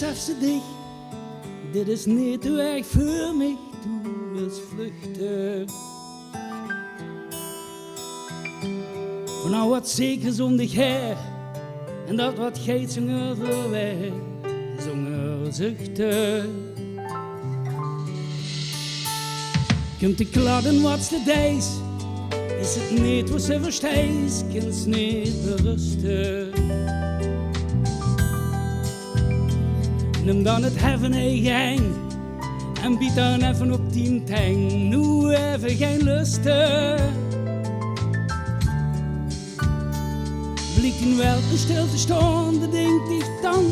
besef ze dich, dit is niet de weg voor mij, du willst vluchten. Van nou wat zeker zondig her, en dat wat geit zonger verweg, zonger zuchten. Kunt de kladden wat de dijs, is het niet wat ze versteist, kan ze niet berusten. Neem dan het heffen eigen en bied dan even op 10 teng, nu even geen lusten. Blikt in wel een stil te staan, bedenkt dich dan,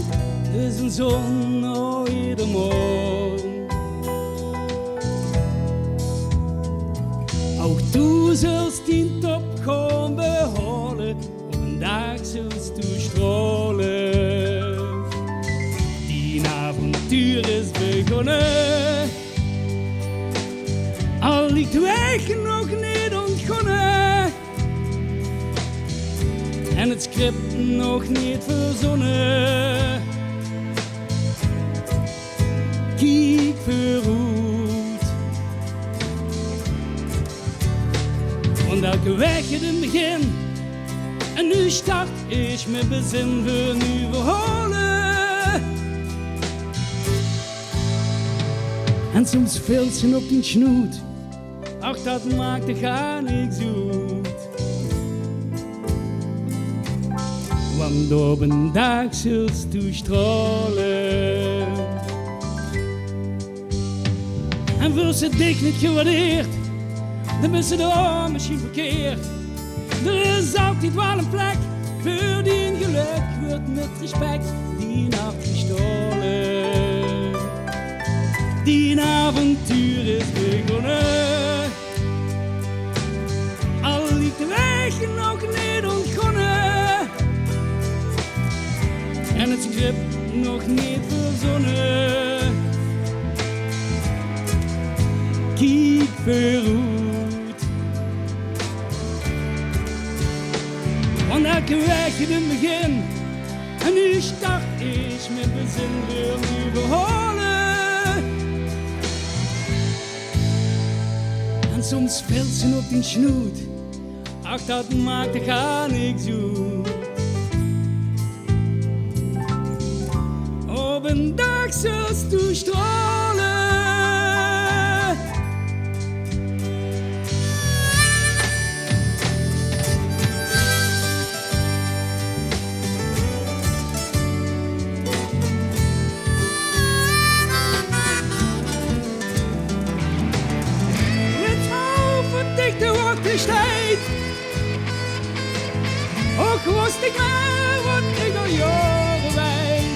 is een zon ieder morgen. Ook du zult die top gewoon behouden, op een dag zult du stralen. Die avontuur is begonnen, al ligt de weg nog niet ontgonnen. En het script nog niet verzonnen. Kijk vooruit, want elke weg heeft een begin. En nu start ik met bezin voor nieuwe verhalen. En soms valt ze op die snoet, ach dat maakt de ga niks uit. Want op een dag zult du stralen. En voor ze dik niet gewaardeerd, dan is ze daar misschien verkeerd. Er is altijd wel een plek voor die een geluk wordt met respect die afgestolen. Die avontuur is begonnen, al liep de weg nog niet ontgonnen. En het script nog niet verzonnen. Kijk vooruit, want elke weg heeft een begin. En nu start ik met bezin weer nieuwe verhalen. En soms speelt ze op die snoet, ach dat maakt er ga niks uit. Op een dag zult du stralen. Het hoofd dichte wachttijd. Och was ik maar wat ik al jaren weet.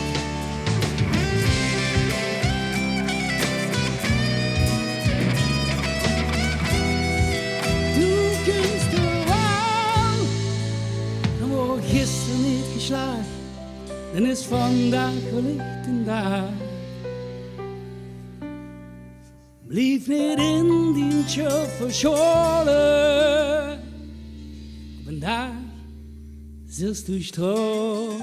Gisteren niet geslaagd, dan is vandaag wellicht een dag. Blijf niet in die tje verscholen, op een dag zult du stralen.